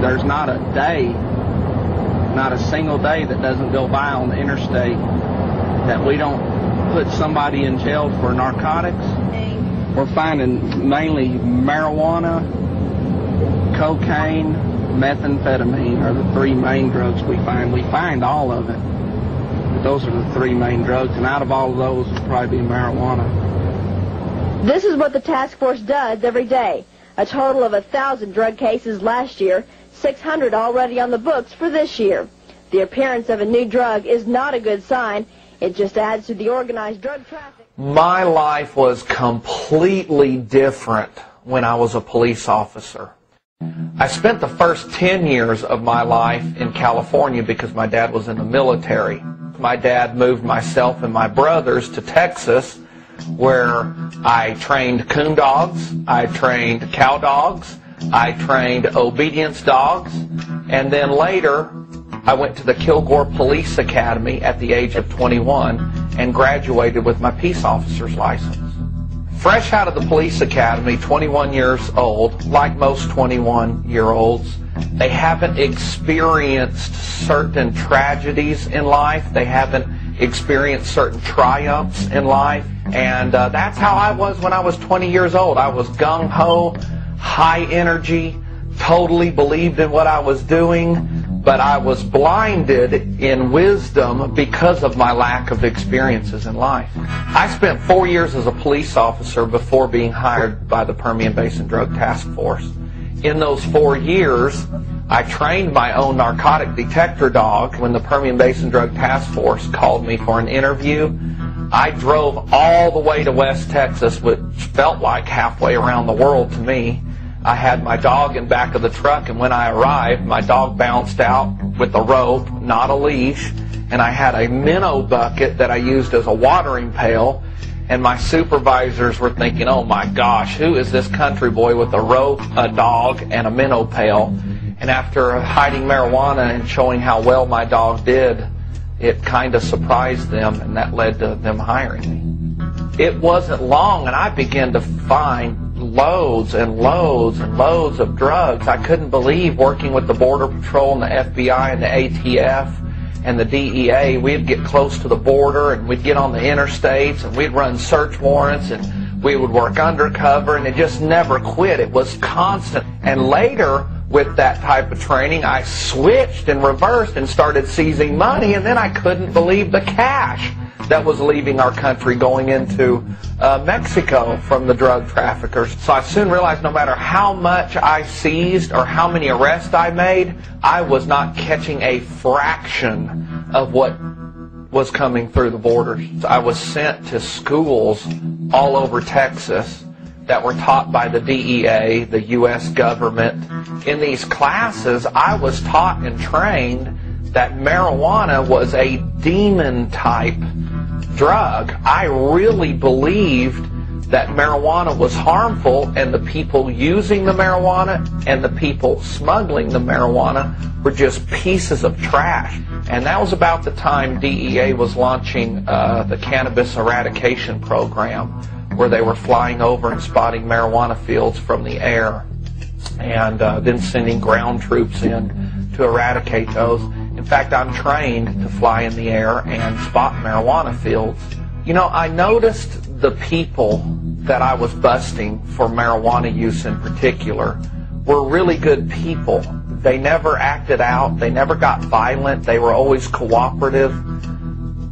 There's not a day, not a single day that doesn't go by on the interstate that we don't put somebody in jail for narcotics. We're finding mainly marijuana, cocaine, methamphetamine are the three main drugs we find. We find all of it. But those are the three main drugs, and out of all of those would probably be marijuana. This is what the task force does every day. A total of 1,000 drug cases last year, 600 already on the books for this year. The appearance of a new drug is not a good sign. It just adds to the organized drug traffic. My life was completely different when I was a police officer. I spent the first 10 years of my life in California because my dad was in the military. My dad moved myself and my brothers to Texas, where I trained coon dogs, I trained cow dogs, I trained obedience dogs, and then later I went to the Kilgore Police Academy at the age of 21 and graduated with my peace officer's license. Fresh out of the police academy, 21 years old, like most 21-year-olds, they haven't experienced certain tragedies in life. They haven't experienced certain triumphs in life. And that's how I was when I was 20 years old. I was gung-ho, high energy, totally believed in what I was doing, but I was blinded in wisdom because of my lack of experiences in life. I spent 4 years as a police officer before being hired by the Permian Basin Drug Task Force. In those 4 years, I trained my own narcotic detector dog. When the Permian Basin Drug Task Force called me for an interview, I drove all the way to West Texas, which felt like halfway around the world to me. I had my dog in back of the truck, and when I arrived, my dog bounced out with a rope, not a leash, and I had a minnow bucket that I used as a watering pail, and my supervisors were thinking, oh my gosh, who is this country boy with a rope, a dog, and a minnow pail? And after hiding marijuana and showing how well my dog did, it kind of surprised them, and that led to them hiring me. It wasn't long, and I began to find loads and loads and loads of drugs. I couldn't believe, working with the Border Patrol and the FBI and the ATF and the DEA, we'd get close to the border and we'd get on the interstates and we'd run search warrants and we would work undercover, and it just never quit. It was constant. And later, with that type of training, I switched and reversed and started seizing money, and then I couldn't believe the cash that was leaving our country going into Mexico from the drug traffickers. So I soon realized no matter how much I seized or how many arrests I made, I was not catching a fraction of what was coming through the borders. I was sent to schools all over Texas that were taught by the DEA, the U.S. government. In these classes, I was taught and trained that marijuana was a demon-type drug. I really believed that marijuana was harmful, and the people using the marijuana and the people smuggling the marijuana were just pieces of trash. And that was about the time DEA was launching the cannabis eradication program, where they were flying over and spotting marijuana fields from the air, and then sending ground troops in to eradicate those. In fact, I'm trained to fly in the air and spot marijuana fields. You know, I noticed the people that I was busting for marijuana use in particular were really good people. They never acted out. They never got violent. They were always cooperative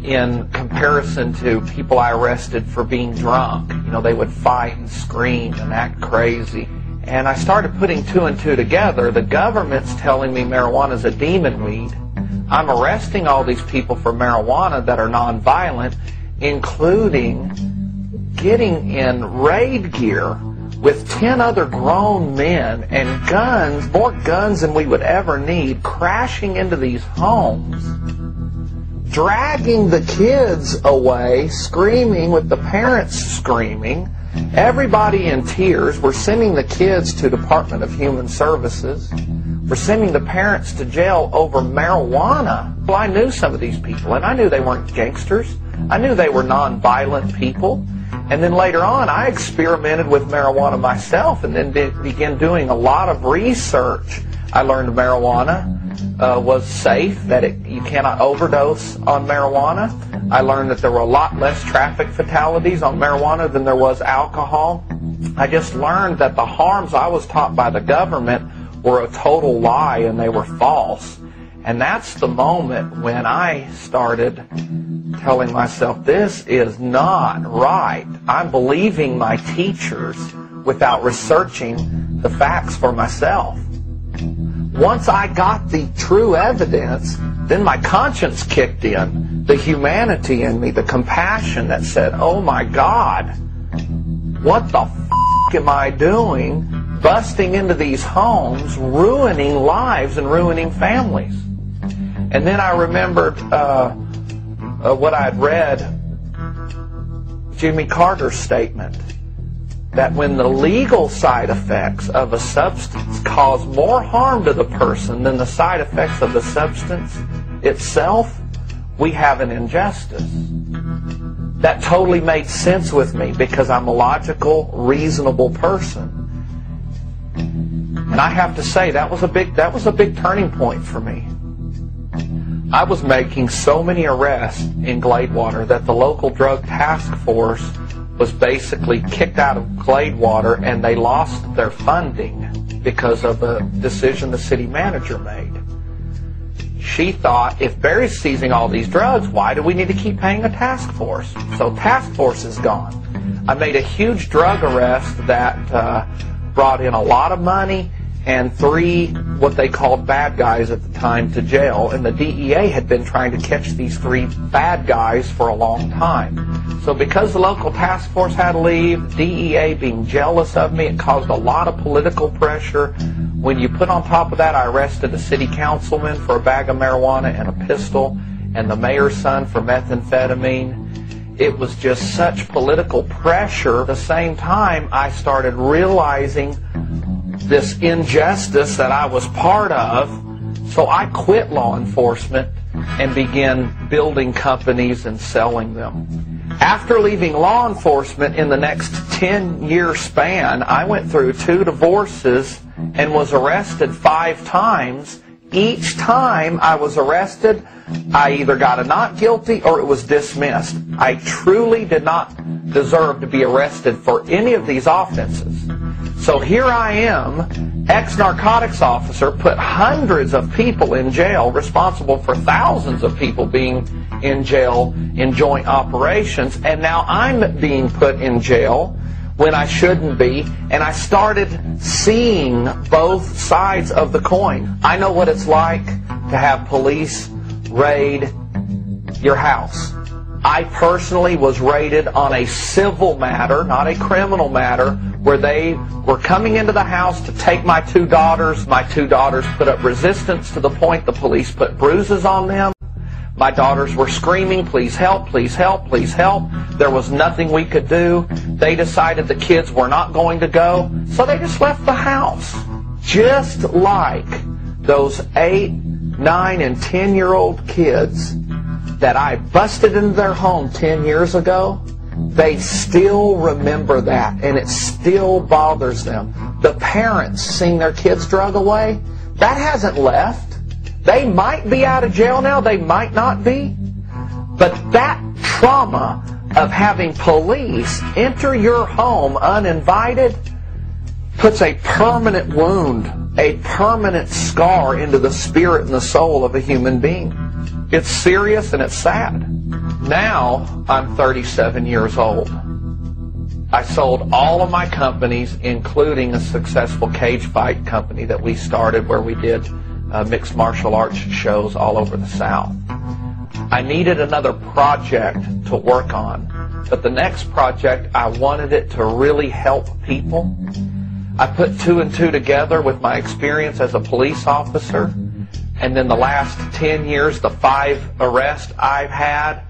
in comparison to people I arrested for being drunk. You know, they would fight and scream and act crazy. And I started putting two and two together. The government's telling me marijuana is a demon weed. I'm arresting all these people for marijuana that are nonviolent, including getting in raid gear with 10 other grown men and guns, more guns than we would ever need, crashing into these homes, dragging the kids away, screaming with the parents screaming, everybody in tears. We're sending the kids to Department of Human Services. We're sending the parents to jail over marijuana. Well, I knew some of these people, and I knew they weren't gangsters. I knew they were nonviolent people. And then later on, I experimented with marijuana myself and then began doing a lot of research. I learned marijuana was safe, that you cannot overdose on marijuana. I learned that there were a lot less traffic fatalities on marijuana than there was alcohol. I just learned that the harms I was taught by the government were a total lie and they were false. And that's the moment when I started telling myself, this is not right. I'm believing my teachers without researching the facts for myself. Once I got the true evidence, then my conscience kicked in, the humanity in me, the compassion that said, oh my God, what the f*** am I doing busting into these homes, ruining lives and ruining families? And then I remembered what I had read, Jimmy Carter's statement, that when the legal side effects of a substance cause more harm to the person than the side effects of the substance itself, we have an injustice. That totally made sense with me because I'm a logical, reasonable person. And I have to say, that was a big turning point for me. I was making so many arrests in Gladewater that the local drug task force was basically kicked out of Gladewater, and they lost their funding because of a decision the city manager made. She thought, if Barry's seizing all these drugs, why do we need to keep paying a task force? So task force is gone. I made a huge drug arrest that brought in a lot of money and 3 what they called bad guys at the time to jail, and the DEA had been trying to catch these 3 bad guys for a long time. So because the local task force had to leave, DEA being jealous of me, it caused a lot of political pressure. When you put on top of that, I arrested a city councilman for a bag of marijuana and a pistol, and the mayor's son for methamphetamine. It was just such political pressure. At the same time, I started realizing this injustice that I was part of, so I quit law enforcement and began building companies and selling them. After leaving law enforcement, in the next 10-year span, I went through 2 divorces and was arrested 5 times. Each time I was arrested, I either got a not guilty or it was dismissed. I truly did not deserve to be arrested for any of these offenses. So here I am, ex-narcotics officer, put hundreds of people in jail, responsible for thousands of people being in jail in joint operations, and now I'm being put in jail when I shouldn't be, and I started seeing both sides of the coin. I know what it's like to have police raid your house. I personally was raided on a civil matter, not a criminal matter, where they were coming into the house to take my 2 daughters. My 2 daughters put up resistance to the point the police put bruises on them. My daughters were screaming, please help, please help, please help. There was nothing we could do. They decided the kids were not going to go, so they just left the house. Just like those 8, 9, and 10-year-old kids that I busted into their home 10 years ago, they still remember that, and it still bothers them. The parents seeing their kids drug away, that hasn't left. They might be out of jail now, they might not be, but that trauma of having police enter your home uninvited puts a permanent wound, a permanent scar into the spirit and the soul of a human being. It's serious and it's sad. Now I'm 37 years old. I sold all of my companies, including a successful cage fight company that we started where we did mixed martial arts shows all over the South. I needed another project to work on, but the next project, I wanted it to really help people. I put 2 and 2 together with my experience as a police officer, and then the last 10 years, the 5 arrests I've had,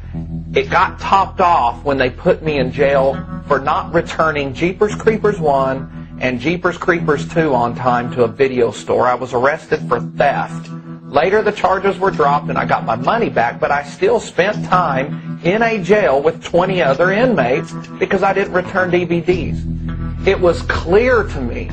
it got topped off when they put me in jail for not returning Jeepers Creepers 1 and Jeepers Creepers 2 on time to a video store. I was arrested for theft, Later, the charges were dropped and I got my money back, but I still spent time in a jail with 20 other inmates because I didn't return DVDs. It was clear to me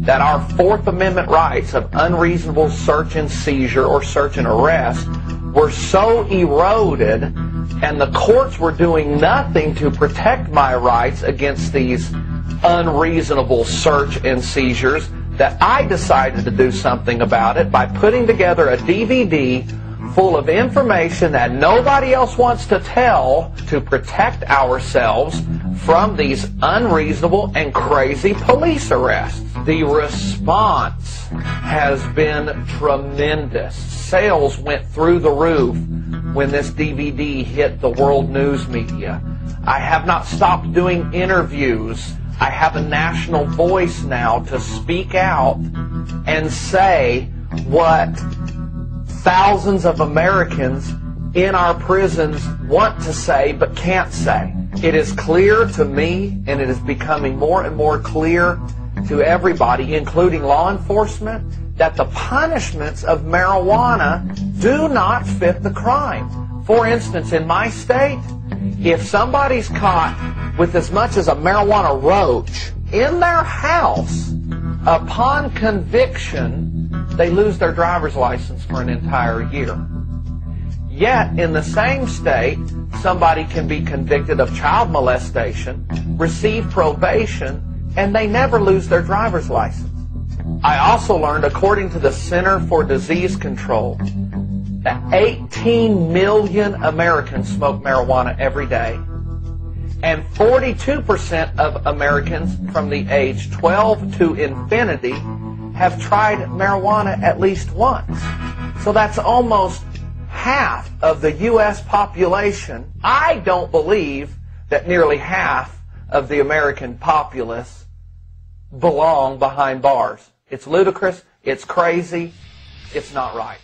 that our Fourth Amendment rights of unreasonable search and seizure or search and arrest were so eroded, and the courts were doing nothing to protect my rights against these unreasonable search and seizures, that I decided to do something about it by putting together a DVD full of information that nobody else wants to tell to protect ourselves from these unreasonable and crazy police arrests. The response has been tremendous. Sales went through the roof when this DVD hit the world news media. I have not stopped doing interviews. I have a national voice now to speak out and say what thousands of Americans in our prisons want to say but can't say. It is clear to me, and it is becoming more and more clear to everybody, including law enforcement, that the punishments of marijuana do not fit the crime. For instance, in my state, if somebody's caught with as much as a marijuana roach in their house, upon conviction, they lose their driver's license for an entire year. Yet, in the same state, somebody can be convicted of child molestation, receive probation, and they never lose their driver's license. I also learned, according to the Center for Disease Control, that 18 million Americans smoke marijuana every day, and 42% of Americans from the age 12 to infinity have tried marijuana at least once. So that's almost half of the U.S. population. I don't believe that nearly half of the American populace belong behind bars. It's ludicrous, it's crazy, it's not right.